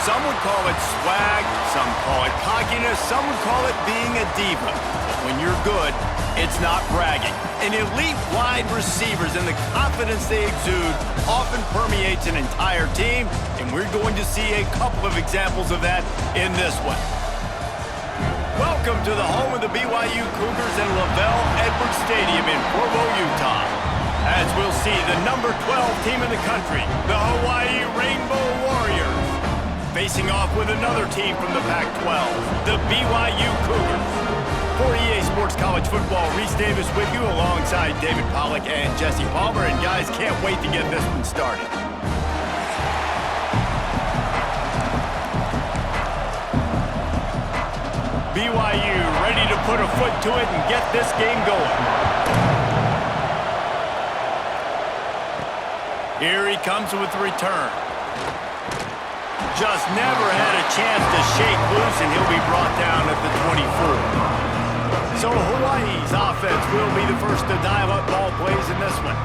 Some would call it swag, some call it cockiness, some would call it being a diva. But when you're good, it's not bragging. And elite wide receivers and the confidence they exude often permeates an entire team, and we're going to see a couple of examples of that in this one. Welcome to the home of the BYU Cougars in LaVell Edwards Stadium in Provo, Utah. As we'll see the number 12 team in the country, the Hawaii Rainbow Warriors, facing off with another team from the Pac-12, the BYU Cougars. For EA Sports College Football, Reese Davis with you alongside David Pollack and Jesse Palmer. And guys, can't wait to get this one started. BYU ready to put a foot to it and get this game going. Here he comes with the return. Just never had a chance to shake loose, and he'll be brought down at the 24. So Hawaii's offense will be the first to dial up ball plays in this one.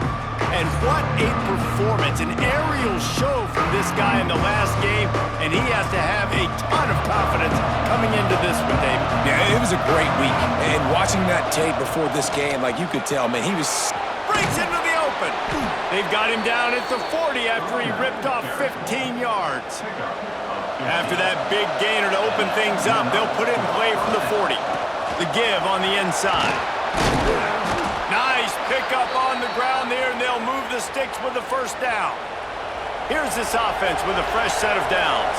And what a performance, an aerial show from this guy in the last game, and he has to have a ton of confidence coming into this one, David. Yeah, it was a great week, and watching that tape before this game, like you could tell, man, he was... Breaks into the open. They've got him down at the 40 after he ripped off 15 yards. After that big gainer to open things up, they'll put it in play from the 40. The give on the inside. Nice pickup on the ground there, and they'll move the sticks with the first down. Here's this offense with a fresh set of downs.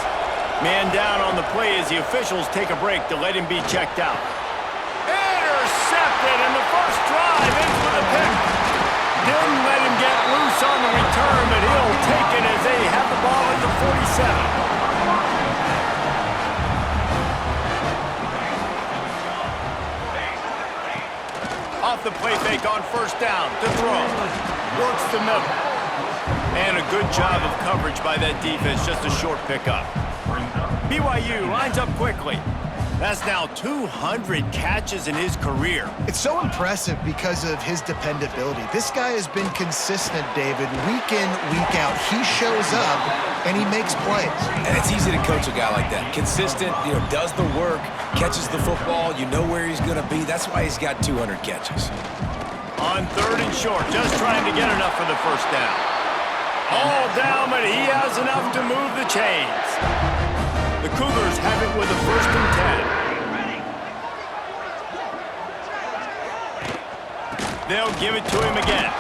Man down on the play as the officials take a break to let him be checked out. Intercepted, and the first drive ends with a pick. Didn't let him get loose on the return, but he'll take it as they have the ball at the 47. Off the play fake on first down to throw. Works the middle. And a good job of coverage by that defense, just a short pickup. BYU lines up quickly. That's now 200 catches in his career. It's so impressive because of his dependability. This guy has been consistent, David, week in, week out. He shows up, and he makes plays. And it's easy to coach a guy like that. Consistent, does the work, catches the football, you know where he's going to be. That's why he's got 200 catches. On third and short, just trying to get enough for the first down. All down, but he has enough to move the chains. The Cougars have it with a first and 10. They'll give it to him again.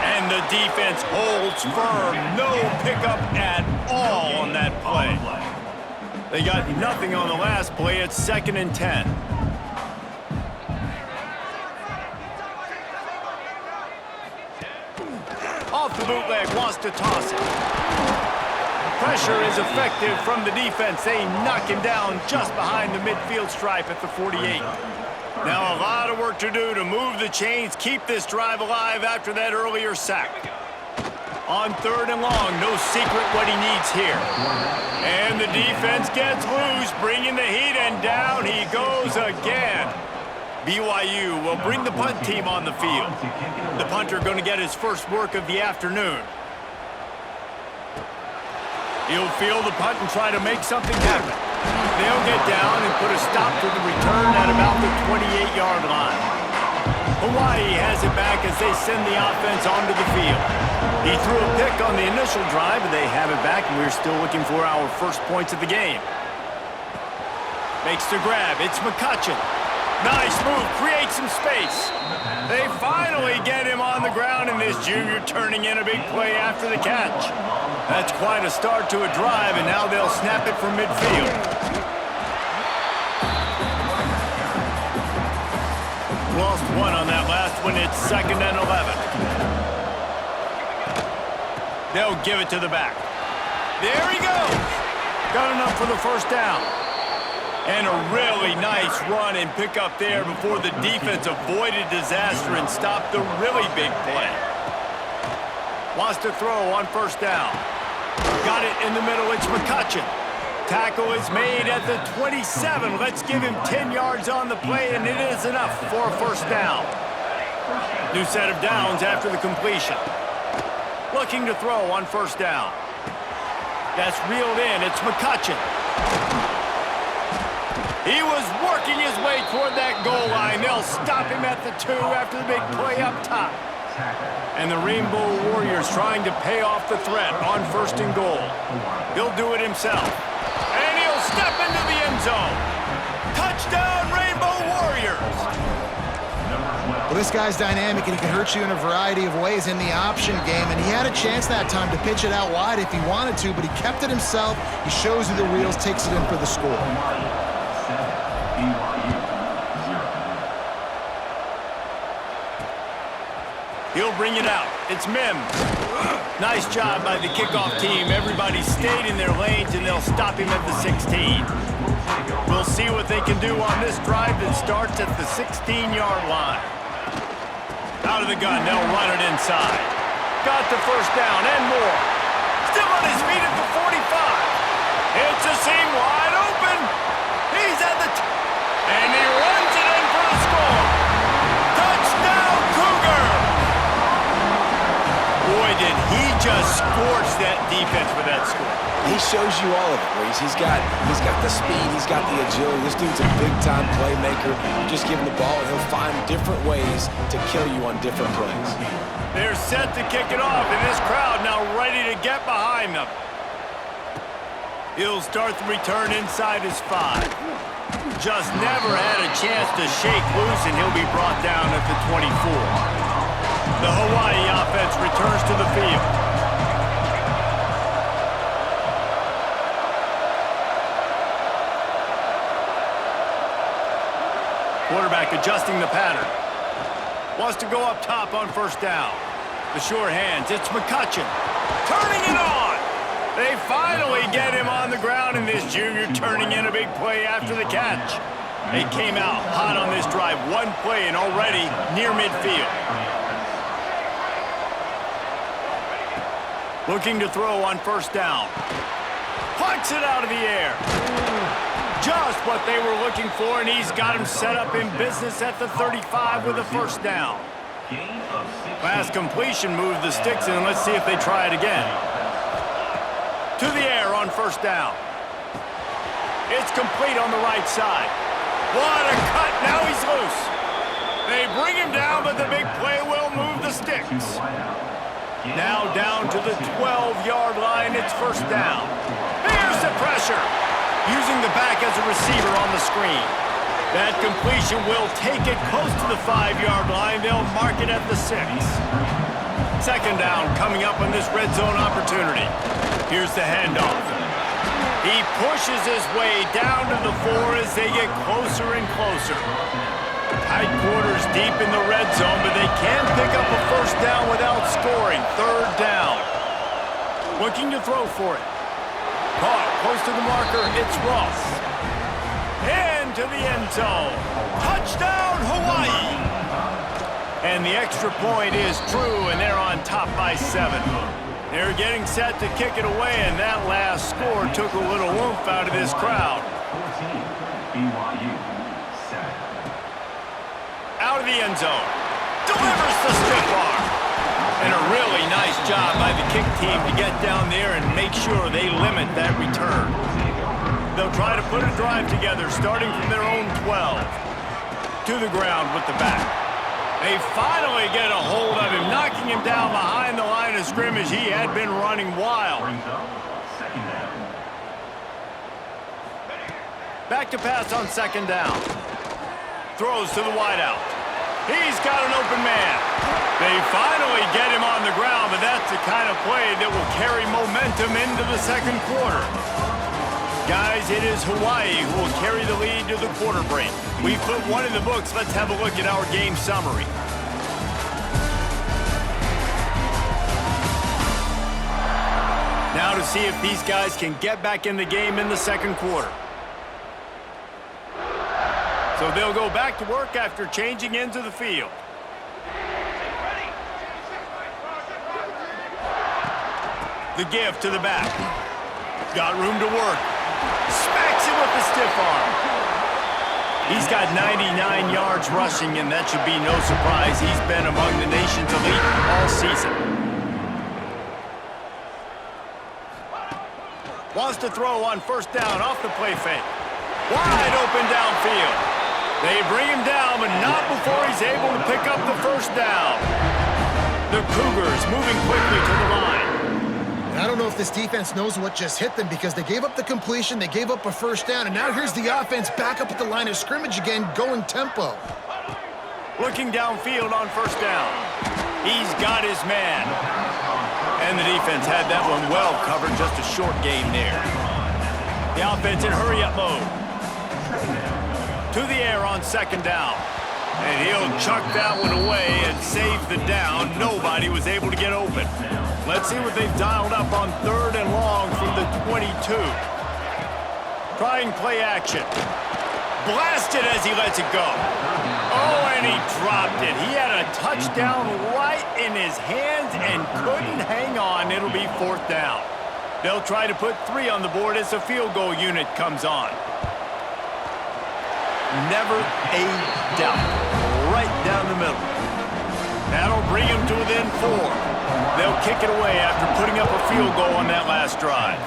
And the defense holds firm. No pickup at all on that play. They got nothing on the last play. It's second and 10. Off the bootleg, wants to toss it. Pressure is effective from the defense. They knock him down just behind the midfield stripe at the 48. Now a lot of work to do to move the chains, keep this drive alive after that earlier sack. On third and long, no secret what he needs here. And the defense gets loose, bringing the heat, and down he goes again. BYU will bring the punt team on the field. The punter going to get his first work of the afternoon. He'll field the punt and try to make something happen. They'll get down and put a stop to the return at about the 28-yard line. Hawaii has it back as they send the offense onto the field. He threw a pick on the initial drive, and they have it back, and we're still looking for our first points of the game. Makes the grab. It's McCutcheon. Nice move. Creates some space. They finally get him on the ground, and this junior turning in a big play after the catch. That's quite a start to a drive, and now they'll snap it from midfield. Lost one on that last one. It's second and 11. They'll give it to the back. There he goes. Got enough for the first down. And a really nice run and pick up there before the defense avoided disaster and stopped the really big play. Wants to throw on first down. Got it in the middle. It's McCutcheon. Tackle is made at the 27. Let's give him 10 yards on the play, and it is enough for a first down. New set of downs after the completion. Looking to throw on first down. That's reeled in. It's McCutcheon. He was working his way toward that goal line. They'll stop him at the 2 after the big play up top. And the Rainbow Warriors trying to pay off the threat on 1st and goal. He'll do it himself. And he'll step into the end zone. Touchdown, Rainbow Warriors! Well, this guy's dynamic, and he can hurt you in a variety of ways in the option game, and he had a chance that time to pitch it out wide if he wanted to, but he kept it himself. He shows you the wheels, takes it in for the score. He'll bring it out. It's Mims. Nice job by the kickoff team. Everybody stayed in their lanes, and they'll stop him at the 16. We'll see what they can do on this drive that starts at the 16-yard line. Out of the gun, they'll run it inside. Got the 1st down and more. Still on his feet at the 45. It's a seam wide open. He's at the and he runs it in for the score. Touchdown, Cougar! Boy, did he just scorch that defense with that score. He shows you all of it, Reese. He's got the speed, he's got the agility. This dude's a big-time playmaker. You just give him the ball, and he'll find different ways to kill you on different plays. They're set to kick it off, and this crowd now ready to get behind them. He'll start the return inside his 5. Just never had a chance to shake loose, and he'll be brought down at the 24. The Hawaii offense returns to the field. Quarterback adjusting the pattern. Wants to go up top on 1st down. The sure hands, it's McCutcheon. Turning it on! They finally get him on the ground, and this junior turning in a big play after the catch. They came out hot on this drive. 1 play and already near midfield. Looking to throw on 1st down. Pucks it out of the air. Just what they were looking for, and he's got him set up in business at the 35 with a 1st down. Pass completion, move the sticks in, and let's see if they try it again. To the air on 1st down. It's complete on the right side. What a cut, now he's loose. They bring him down, but the big play will move the sticks. Now down to the 12-yard line, it's 1st down. Here's the pressure. Using the back as a receiver on the screen. That completion will take it close to the 5-yard line. They'll mark it at the 6. 2nd down coming up on this red zone opportunity. Here's the handoff. He pushes his way down to the 4 as they get closer and closer. Tight quarters deep in the red zone, but they can pick up a 1st down without scoring. 3rd down. Looking to throw for it. Caught close to the marker, it's Ross. Into the end zone. Touchdown, Hawaii! And the extra point is true, and they're on top by 7. They're getting set to kick it away, and that last score took a little oomph out of this crowd. Out of the end zone. Delivers the stiff arm. And a really nice job by the kick team to get down there and make sure they limit that return. They'll try to put a drive together, starting from their own 12. To the ground with the back. They finally get a hold of him, knocking him down behind the line of scrimmage. He had been running wild. Back to pass on 2nd down. Throws to the wideout. He's got an open man. They finally get him on the ground, but that's the kind of play that will carry momentum into the 2nd quarter. Guys, it is Hawaii who will carry the lead to the quarter break. We've put one in the books. Let's have a look at our game summary. Now to see if these guys can get back in the game in the 2nd quarter. So they'll go back to work after changing into the field. The give to the back. Got room to work. Smacks it with the stiff arm. He's got 99 yards rushing, and that should be no surprise. He's been among the nation's elite all season. Wants to throw on first down off the play fake. Wide open downfield. They bring him down, but not before he's able to pick up the first down. The Cougars moving quickly to the line. I don't know if this defense knows what just hit them because they gave up the completion, they gave up a first down, and now here's the offense back up at the line of scrimmage again, going tempo. Looking downfield on first down. He's got his man. And the defense had that one well covered, just a short gain there. The offense in hurry-up mode. To the air on second down. And he'll chuck that one away and save the down. Nobody was able to get open. Let's see what they've dialed up on third and long from the 22. Trying play action. Blasted as he lets it go. Oh, and he dropped it. He had a touchdown right in his hands and couldn't hang on. It'll be fourth down. They'll try to put 3 on the board as the field goal unit comes on. Never a doubt. Right down the middle. That'll bring him to within 4. They'll kick it away after putting up a field goal on that last drive.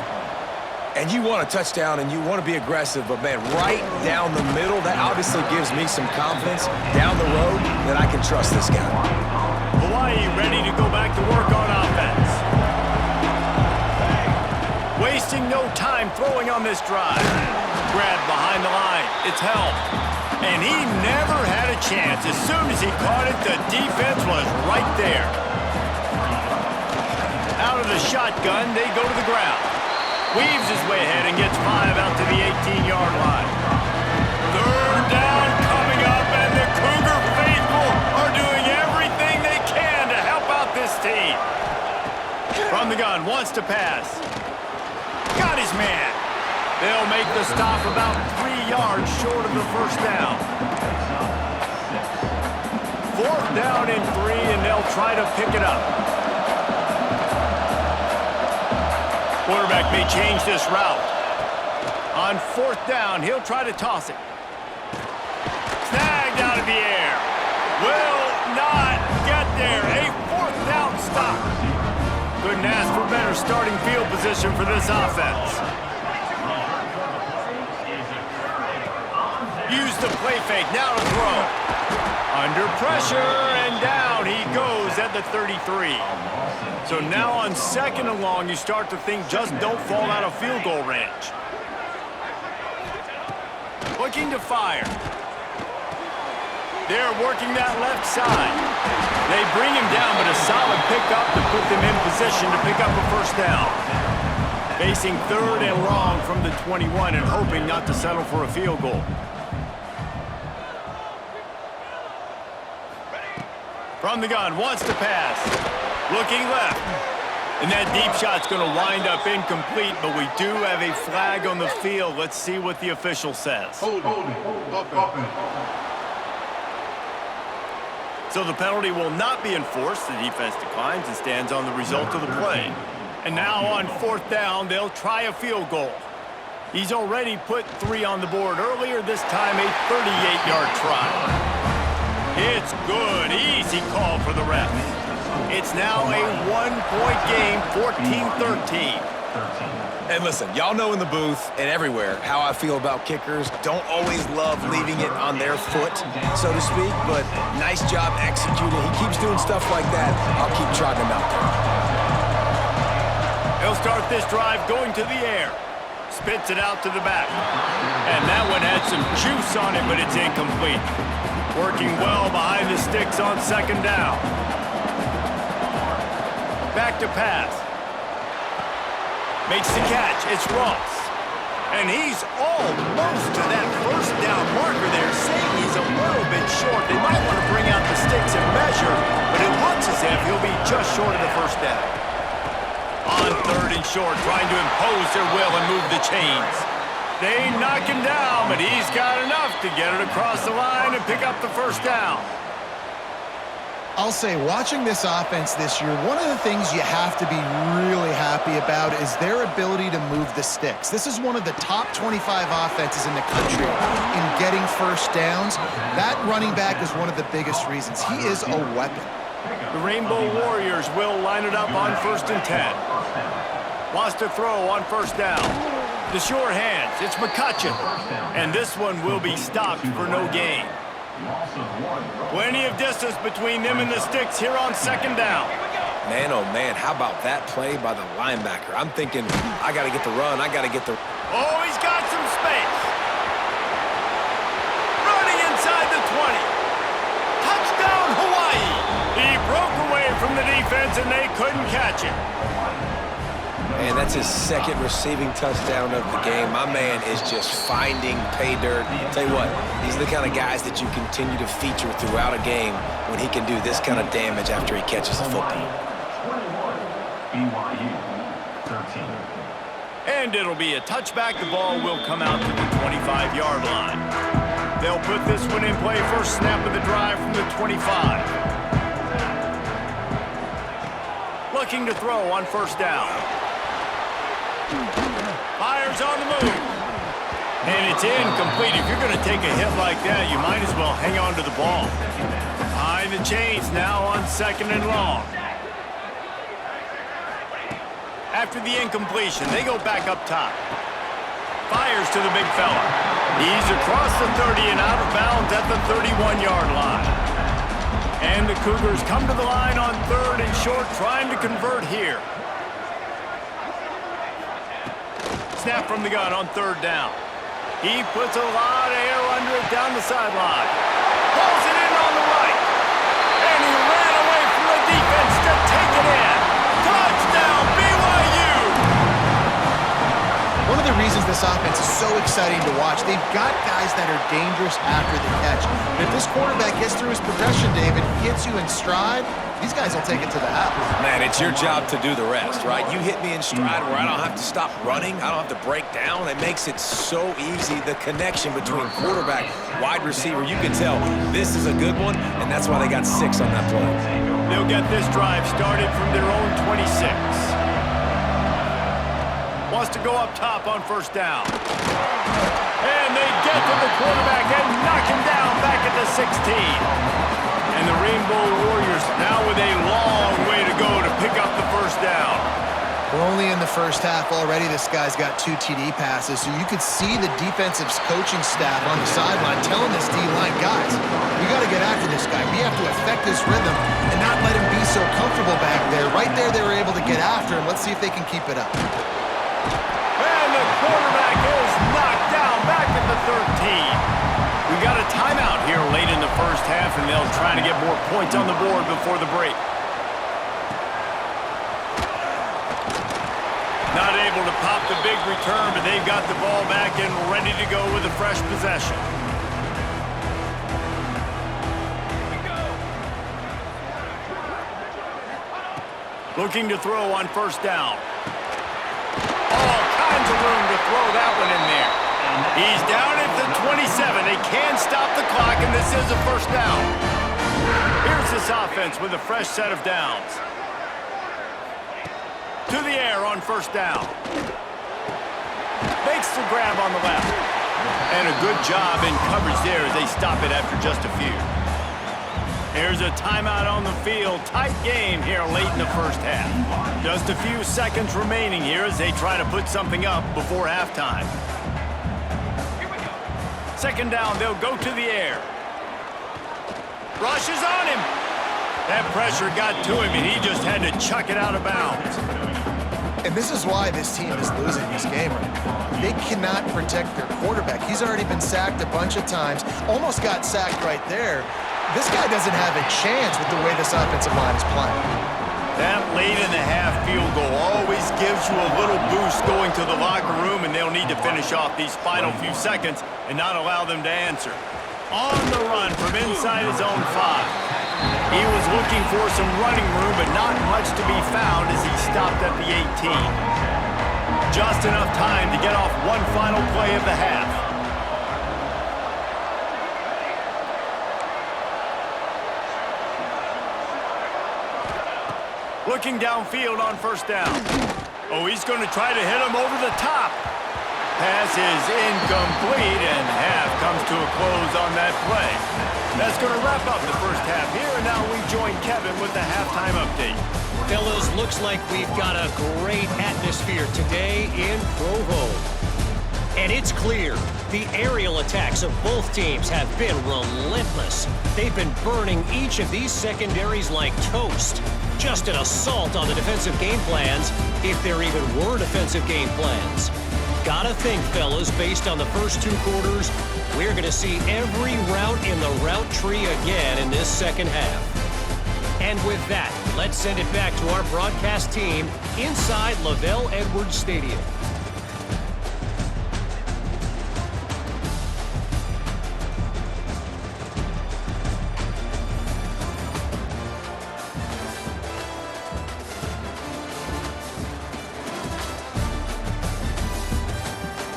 And you want a touchdown and you want to be aggressive, but man, right down the middle, that obviously gives me some confidence down the road that I can trust this guy. Hawaii ready to go back to work on offense. Wasting no time throwing on this drive. Grabbed behind the line. It's held. And he never had a chance. As soon as he caught it, the defense was right there. Out of the shotgun, they go to the ground. Weaves his way ahead and gets 5 out to the 18-yard line. Third down coming up, and the Cougar faithful are doing everything they can to help out this team. From the gun, wants to pass. Got his man. They'll make the stop about 3 yards short of the first down. Fourth down and 3, and they'll try to pick it up. Quarterback may change this route. On fourth down, he'll try to toss it. Snagged out of the air. Will not get there. A fourth down stop. Couldn't ask for better starting field position for this offense. Use the play fake, now to throw. Under pressure, and down he goes at the 33. So now on second and long, you start to think just don't fall out of field goal range. Looking to fire. They're working that left side. They bring him down, but a solid pickup to put them in position to pick up a first down. Facing third and long from the 21 and hoping not to settle for a field goal. From the gun, wants to pass. Looking left. And that deep shot's going to wind up incomplete, but we do have a flag on the field. Let's see what the official says. So the penalty will not be enforced. The defense declines and stands on the result of the play. And now on fourth down, they'll try a field goal. He's already put 3 on the board earlier, this time a 38-yard try. It's good. Easy call for the ref. It's now a 1-point game, 14-13. And listen, y'all know in the booth and everywhere how I feel about kickers. Don't always love leaving it on their foot, so to speak, but nice job executing. He keeps doing stuff like that. I'll keep trotting him out there. He'll start this drive going to the air. Spits it out to the back. And that one had some juice on it, but it's incomplete. Working well behind the sticks on second down. Back to pass. Makes the catch. It's Ross. And he's almost to that first down marker there, saying he's a little bit short. They might want to bring out the sticks and measure, but it looks as if he'll be just short of the first down. On third and short, trying to impose their will and move the chains. They knock him down, but he's got enough to get it across the line and pick up the first down. I'll say, watching this offense this year, one of the things you have to be really happy about is their ability to move the sticks. This is one of the top 25 offenses in the country in getting first downs. That running back is one of the biggest reasons. He is a weapon. The Rainbow Warriors will line it up on 1st and 10. Wants to throw on first down. The sure hands, it's McCutcheon. And this one will be stopped for no gain. Plenty of distance between them and the sticks here on second down. Man, oh man, how about that play by the linebacker? I'm thinking, I got to get the run, I got to get the... Oh, he's got some space. Running inside the 20. Touchdown, Hawaii. He broke away from the defense and they couldn't catch it. Man, that's his second receiving touchdown of the game. My man is just finding pay dirt. Tell you what, these are the kind of guys that you continue to feature throughout a game when he can do this kind of damage after he catches the football. And it'll be a touchback. The ball will come out to the 25-yard line. They'll put this one in play. First snap of the drive from the 25. Looking to throw on first down. Fires on the move. And it's incomplete. If you're going to take a hit like that, you might as well hang on to the ball. Behind the chains now on second and long. After the incompletion, they go back up top. Fires to the big fella. He's across the 30 and out of bounds at the 31-yard line. And the Cougars come to the line on third and short, trying to convert here. Snap from the gun on third down. He puts a lot of air under it down the sideline. Pulls it in on the right. And he ran away from the defense to take it in. Touchdown, BYU! One of the reasons this offense is so exciting to watch, they've got guys that are dangerous after the catch. And if this quarterback gets through his progression, David, gets you in stride, these guys will take it to the house. Man, it's your job to do the rest, right? You hit me in stride where I don't have to stop running. I don't have to break down. It makes it so easy, the connection between quarterback, wide receiver. You can tell this is a good one, and that's why they got 6 on that play. They'll get this drive started from their own 26. Wants to go up top on first down. And they get to the quarterback and knock him down back at the 16. And the Rainbow Warriors now with a long way to go to pick up the first down. We're only in the first half already. This guy's got 2 TD passes, so you could see the defensive coaching staff on the sideline telling this D-line, guys, we got to get after this guy. We have to affect his rhythm and not let him be so comfortable back there. Right there, they were able to get after him. Let's see if they can keep it up. And the quarterback is knocked down back at the 13. We got a timeout here late in the first half, and they'll try to get more points on the board before the break. Not able to pop the big return, but they've got the ball back and ready to go with a fresh possession. Looking to throw on first down. All kinds of room to throw that one in there. He's down at the 27. They can stop the clock, and this is a first down. Here's this offense with a fresh set of downs. To the air on first down. Makes the grab on the left. And a good job in coverage there as they stop it after just a few. Here's a timeout on the field. Tight game here late in the first half. Just a few seconds remaining here as they try to put something up before halftime. Second down, they'll go to the air. Rushes on him. That pressure got to him, and he just had to chuck it out of bounds. And this is why this team is losing this game right now. They cannot protect their quarterback. He's already been sacked a bunch of times. Almost got sacked right there. This guy doesn't have a chance with the way this offensive line is playing. That late in the half field goal always gives you a little boost going to the locker room, and they'll need to finish off these final few seconds and not allow them to answer. On the run from inside his own 5. He was looking for some running room, but not much to be found as he stopped at the 18. Just enough time to get off one final play of the half. Looking downfield on first down. Oh, he's going to try to hit him over the top. Pass is incomplete, and half comes to a close on that play. That's going to wrap up the first half here, and now we join Kevin with the halftime update. Fellas, looks like we've got a great atmosphere today in Provo. And it's clear, the aerial attacks of both teams have been relentless. They've been burning each of these secondaries like toast. Just an assault on the defensive game plans, if there even were defensive game plans. Gotta think, fellas, based on the first 2 quarters, we're gonna see every route in the route tree again in this second half. And with that, let's send it back to our broadcast team inside LaVell Edwards Stadium.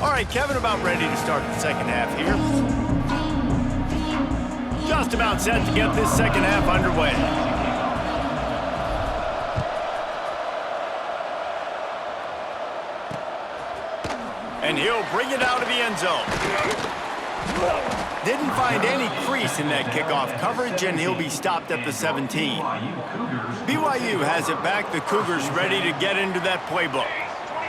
All right, Kevin, about ready to start the second half here. Just about set to get this second half underway. And he'll bring it out of the end zone. Didn't find any crease in that kickoff coverage, and he'll be stopped at the 17. BYU has it back. The Cougars ready to get into that playbook.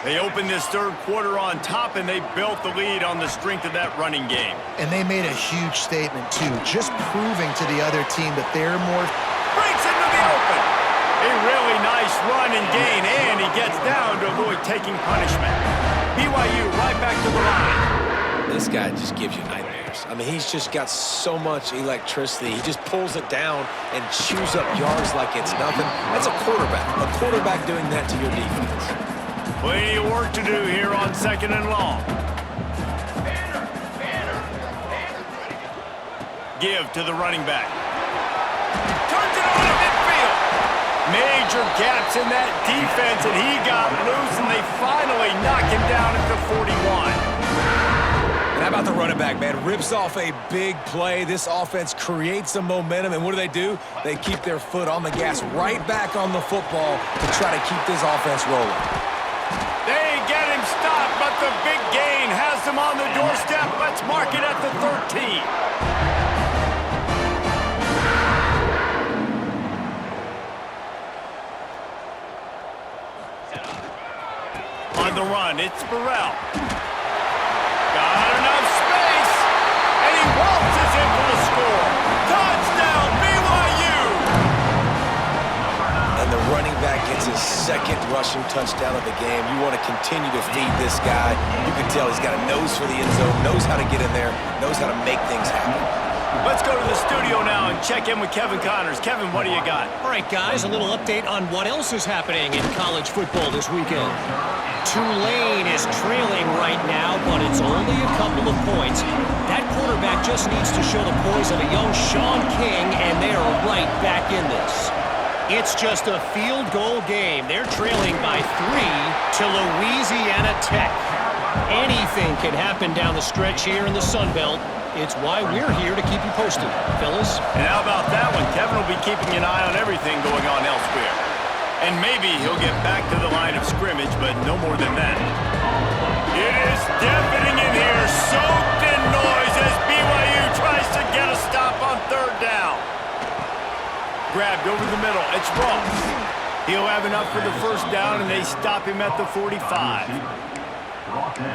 They opened this third quarter on top, and they built the lead on the strength of that running game. And they made a huge statement, too, just proving to the other team that they're more... Breaks into the open. A really nice run and gain, and he gets down to avoid taking punishment. BYU right back to the line. This guy just gives you nightmares. I mean, he's just got so much electricity. He just pulls it down and chews up yards like it's nothing. That's a quarterback. A quarterback doing that to your defense. Plenty of work to do here on second and long. Give to the running back. Turns it over to midfield. Major gaps in that defense, and he got loose, and they finally knock him down at the 41. And how about the running back, man? Rips off a big play. This offense creates some momentum, and what do? They keep their foot on the gas, right back on the football to try to keep this offense rolling. They get him stopped, but the big gain has them on the doorstep. Let's mark it at the 13. On the run, it's Burrell. Got enough space, and he waltzes in for the score. Touchdown, BYU! And the running back gets his second rushing touchdown of the game. You want to continue to feed this guy. You can tell he's got a nose for the end zone, knows how to get in there, knows how to make things happen. Let's go to the studio now and check in with Kevin Connors. Kevin, what do you got? All right, guys, a little update on what else is happening in college football this weekend. Tulane is trailing right now, but it's only a couple of points. That quarterback just needs to show the poise of a young Sean King, and they are right back in this. It's just a field goal game. They're trailing by 3 to Louisiana Tech. Anything can happen down the stretch here in the Sun Belt. It's why we're here to keep you posted, fellas. And how about that one? Kevin will be keeping an eye on everything going on elsewhere. And maybe he'll get back to the line of scrimmage, but no more than that. It is deafening in here, soaked in noise as BYU tries to get a stop on third down. Grabbed over the middle. It's Ross. He'll have enough for the first down, and they stop him at the 45.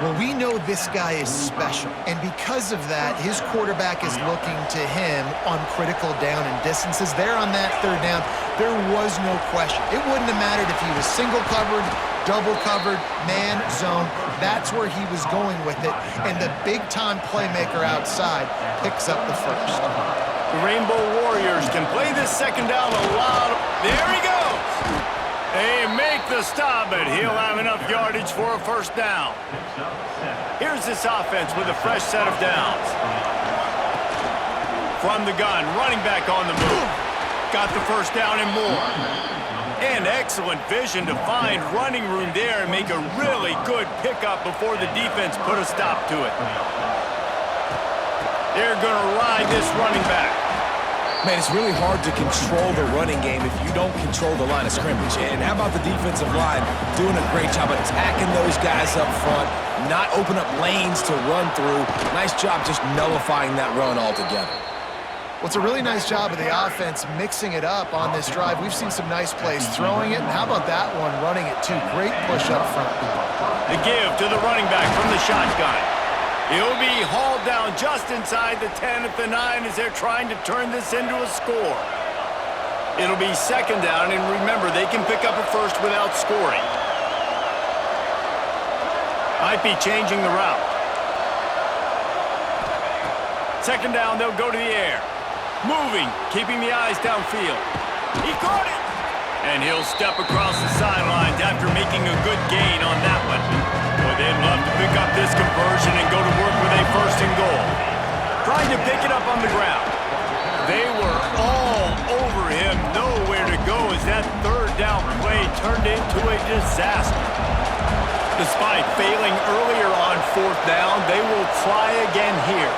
Well, we know this guy is special, and because of that, his quarterback is looking to him on critical down and distances. There on that third down, there was no question. It wouldn't have mattered if he was single covered, double covered, man, zone. That's where he was going with it, and the big-time playmaker outside picks up the first. The Rainbow Warriors can play this second down a lot. There he goes. They make the stop, but he'll have enough yardage for a first down. Here's this offense with a fresh set of downs. From the gun, running back on the move. Got the first down and more. And excellent vision to find running room there and make a really good pickup before the defense put a stop to it. They're going to ride this running back. Man, it's really hard to control the running game if you don't control the line of scrimmage. And how about the defensive line doing a great job attacking those guys up front, not open up lanes to run through. Nice job just nullifying that run altogether. Well, it's a really nice job of the offense mixing it up on this drive. We've seen some nice plays throwing it, and how about that one running it too? Great push up front. The give to the running back from the shotgun. He'll be hauled down just inside the 10 at the 9 as they're trying to turn this into a score. It'll be second down, and remember, they can pick up a first without scoring. Might be changing the route. Second down, they'll go to the air. Moving, keeping the eyes downfield. He caught it! And he'll step across the sidelines after making a good gain on that one. Boy, they'd love to pick up this conversion and go to work with a first and goal. Trying to pick it up on the ground. They were all over him, nowhere to go as that third down play turned into a disaster. Despite failing earlier on fourth down, they will try again here.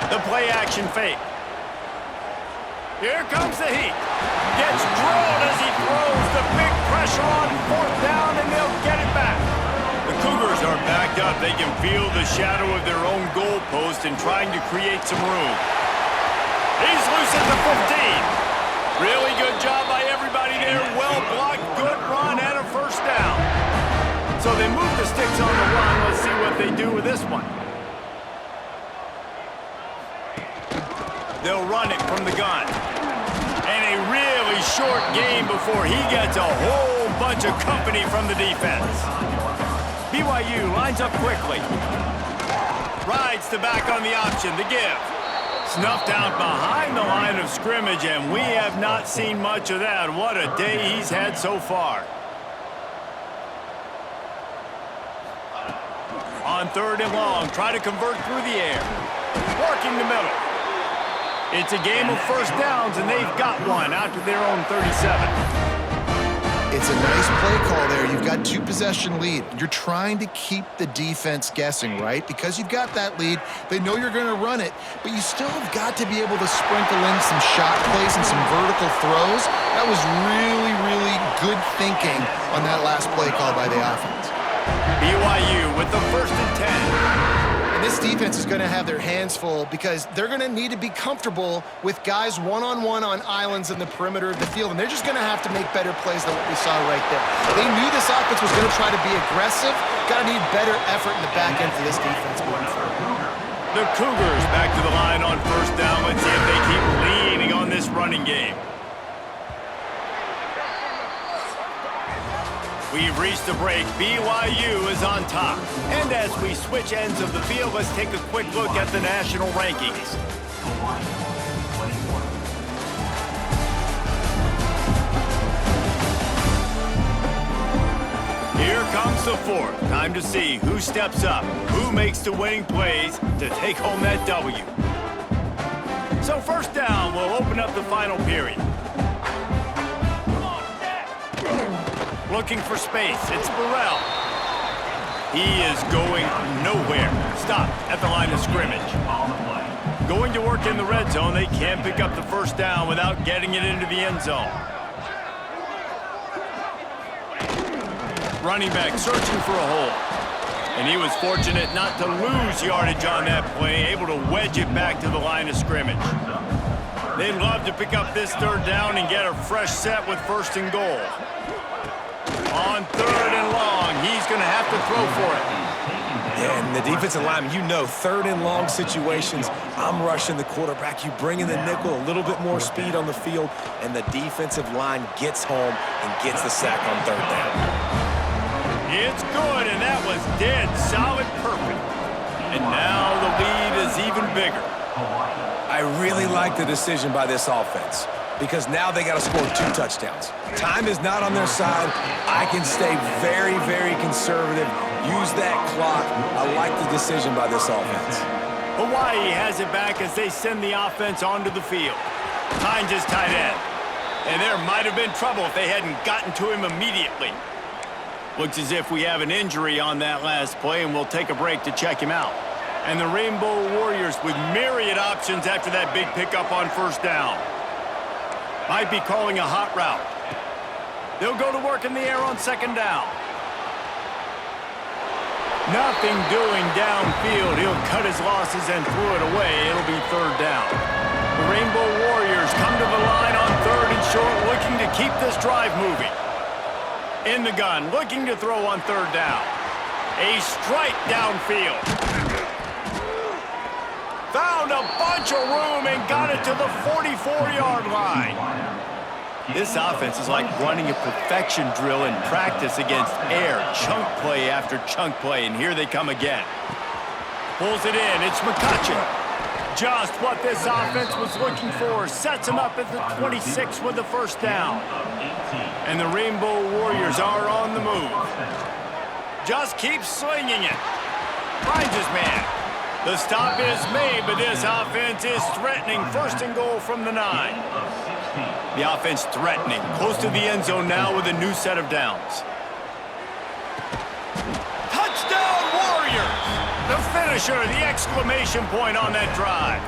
The play-action fake. Here comes the heat. Gets drilled as he throws the big pressure on fourth down, and they'll get it back. The Cougars are backed up. They can feel the shadow of their own goalpost and trying to create some room. He's loose at the 15. Really good job by everybody there. Well blocked, good run, and a first down. So they move the sticks on the run. Let's see what they do with this one. They'll run it from the gun. And a really short game before he gets a whole bunch of company from the defense. BYU lines up quickly. Rides the back on the option, the give. Snuffed out behind the line of scrimmage, and we have not seen much of that. What a day he's had so far. On third and long, try to convert through the air. Working the middle. It's a game of first downs, and they've got one out to their own 37. It's a nice play call there. You've got 2-possession lead. You're trying to keep the defense guessing, right? Because you've got that lead, they know you're going to run it, but you still have got to be able to sprinkle in some shot plays and some vertical throws. That was really, really good thinking on that last play call by the offense. BYU with the first and 10. And this defense is going to have their hands full because they're going to need to be comfortable with guys one-on-one on islands in the perimeter of the field, and they're just going to have to make better plays than what we saw right there. They knew this offense was going to try to be aggressive. Got to need better effort in the back end for this defense going forward. The Cougars back to the line on first down. Let's see if they keep leaning on this running game. We've reached the break. BYU is on top. And as we switch ends of the field, let's take a quick look at the national rankings. Here comes the fourth. Time to see who steps up, who makes the winning plays to take home that W. So first down, we'll open up the final period. Looking for space. It's Burrell. He is going nowhere. Stopped at the line of scrimmage. Going to work in the red zone. They can't pick up the first down without getting it into the end zone. Running back searching for a hole. And he was fortunate not to lose yardage on that play, able to wedge it back to the line of scrimmage. They'd love to pick up this third down and get a fresh set with first and goal. On third and long, he's going to have to throw for it. Yeah, and the defensive lineman, you know, third and long situations, I'm rushing the quarterback. You bring in the nickel, a little bit more speed on the field, and the defensive line gets home and gets the sack on third down. It's good, and that was dead solid perfect. And now the lead is even bigger. I really like the decision by this offense, because now they got to score 2 touchdowns. Time is not on their side. I can stay very, very conservative. Use that clock. I like the decision by this offense. Hawaii has it back as they send the offense onto the field. Hines is tight end. And there might have been trouble if they hadn't gotten to him immediately. Looks as if we have an injury on that last play, and we'll take a break to check him out. And the Rainbow Warriors with myriad options after that big pickup on first down. Might be calling a hot route. They'll go to work in the air on second down. Nothing doing downfield. He'll cut his losses and throw it away. It'll be third down. The Rainbow Warriors come to the line on third and short, looking to keep this drive moving. In the gun, looking to throw on third down. A strike downfield. Found a bunch of room and got it to the 44-yard line. This offense is like running a perfection drill in practice against air. Chunk play after chunk play, and here they come again. Pulls it in. It's McCutcheon. Just what this offense was looking for. Sets him up at the 26 with the first down. And the Rainbow Warriors are on the move. Just keeps slinging it. Finds his man. The stop is made, but this offense is threatening. First and goal from the 9. The offense threatening. Close to the end zone now with a new set of downs. Touchdown Warriors! The finisher, the exclamation point on that drive.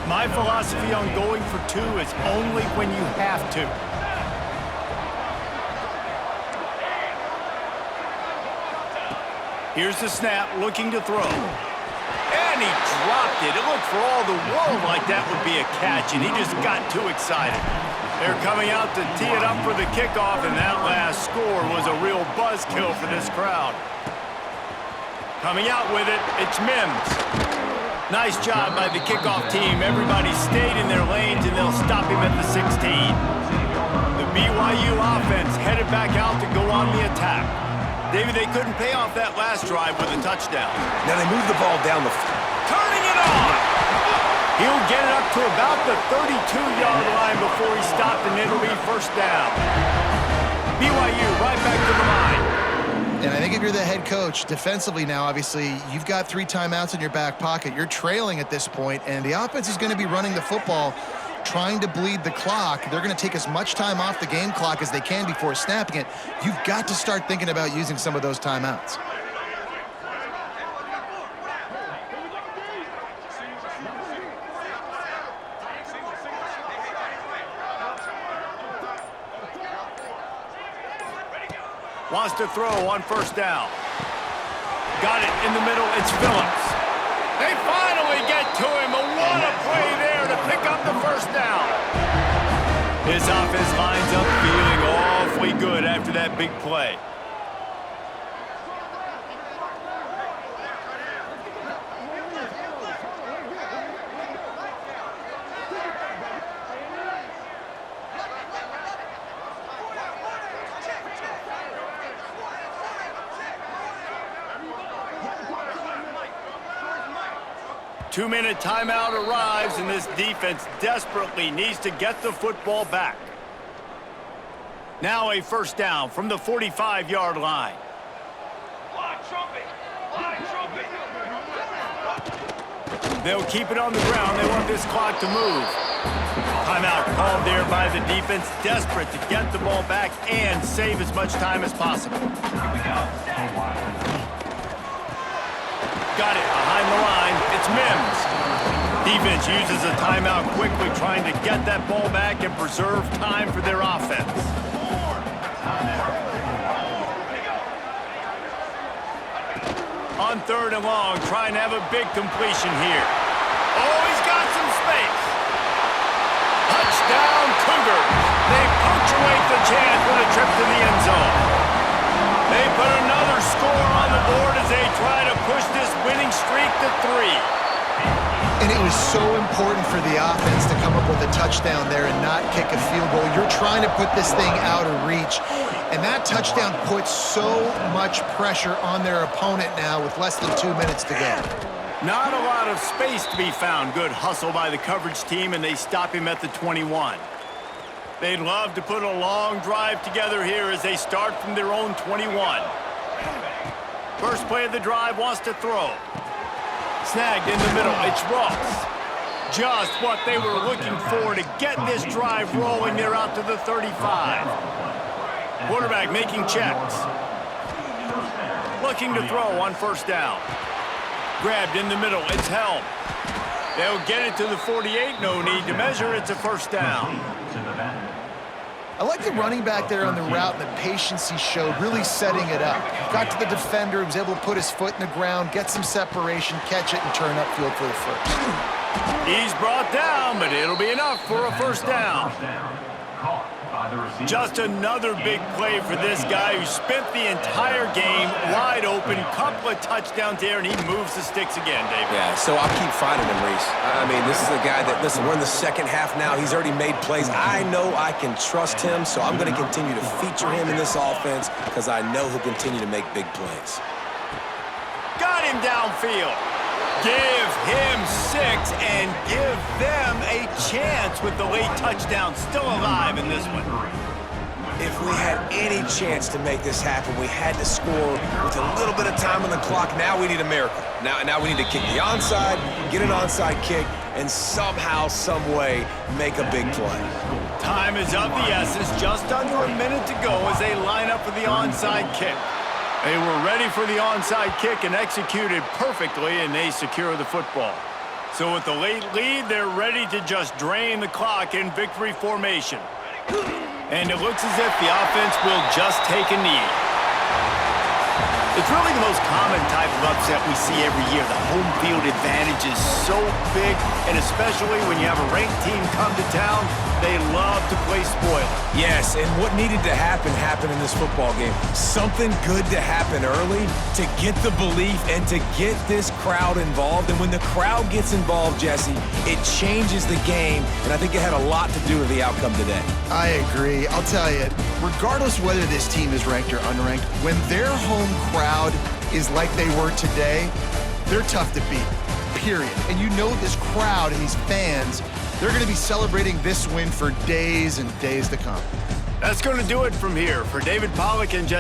My philosophy on going for two is only when you have to. Here's the snap, looking to throw. And he dropped it. It looked for all the world like that would be a catch, and he just got too excited. They're coming out to tee it up for the kickoff, and that last score was a real buzzkill for this crowd. Coming out with it, it's Mims. Nice job by the kickoff team. Everybody stayed in their lanes, and they'll stop him at the 16. The BYU offense headed back out to go on the attack. David, they couldn't pay off that last drive with a touchdown. Now they move the ball down the Turning it on! He'll get it up to about the 32-yard line before he stopped, and it'll be first down. BYU right back to the line. And I think if you're the head coach, defensively now, obviously, you've got 3 timeouts in your back pocket. You're trailing at this point, and the offense is going to be running the football, trying to bleed the clock. They're going to take as much time off the game clock as they can before snapping it. You've got to start thinking about using some of those timeouts. Wants to throw on first down. Got it in the middle. It's Phillips. They finally get to him. What a play there to pick up the first down. His offense lines up feeling awfully good after that big play. Two-minute timeout arrives, and this defense desperately needs to get the football back. Now a first down from the 45-yard line. They'll keep it on the ground. They want this clock to move. Timeout called there by the defense, desperate to get the ball back and save as much time as possible. Got it behind the line. It's Mims. Defense uses a timeout quickly, trying to get that ball back and preserve time for their offense. On third and long, trying to have a big completion here. Oh, he's got some space. Touchdown, Cougars. They punctuate the chance with a trip to the end zone. They put another score on the board as they try to push this winning streak to 3. And it was so important for the offense to come up with a touchdown there and not kick a field goal. You're trying to put this thing out of reach. And that touchdown puts so much pressure on their opponent now with less than 2 minutes to go. Not a lot of space to be found. Good hustle by the coverage team, and they stop him at the 21. They'd love to put a long drive together here as they start from their own 21. First play of the drive, wants to throw. Snagged in the middle, it's Ross. Just what they were looking for to get this drive rolling. They're out to the 35. Quarterback making checks. Looking to throw on first down. Grabbed in the middle, it's Helm. They'll get it to the 48, no need to measure, it's a first down. I like the running back there on the route and the patience he showed, really setting it up. Got to the defender, was able to put his foot in the ground, get some separation, catch it, and turn upfield for the first. He's brought down, but it'll be enough for a first down. Just another big play for this guy who spent the entire game wide open, couple of touchdowns there, and he moves the sticks again, David. Yeah, so I'll keep finding him, Reese. I mean, this is a guy that, listen, we're in the second half now. He's already made plays. I know I can trust him, so I'm going to continue to feature him in this offense because I know he'll continue to make big plays. Got him downfield. Give him 6 and give them a chance with the late touchdown still alive in this one. If we had any chance to make this happen, we had to score with a little bit of time on the clock. Now we need a miracle. Now we need to kick the onside, get an onside kick, and somehow, some way, make a big play. Time is of the essence. Just under a minute to go as they line up for the onside kick. They were ready for the onside kick and executed perfectly, and they secure the football. So with the late lead, they're ready to just drain the clock in victory formation. And it looks as if the offense will just take a knee. It's really the most common type of upset we see every year. The home field advantage is so big, and especially when you have a ranked team come to town, they love to play spoiler. Yes, and what needed to happen happened in this football game. Something good to happen early to get the belief and to get this crowd involved. And when the crowd gets involved, Jesse, it changes the game, and I think it had a lot to do with the outcome today. I agree. I'll tell you, regardless whether this team is ranked or unranked, when their home crowd is like they were today, they're tough to beat, period. And you know this crowd and these fans, they're going to be celebrating this win for days and days to come. That's going to do it from here. For David Pollack and Jesse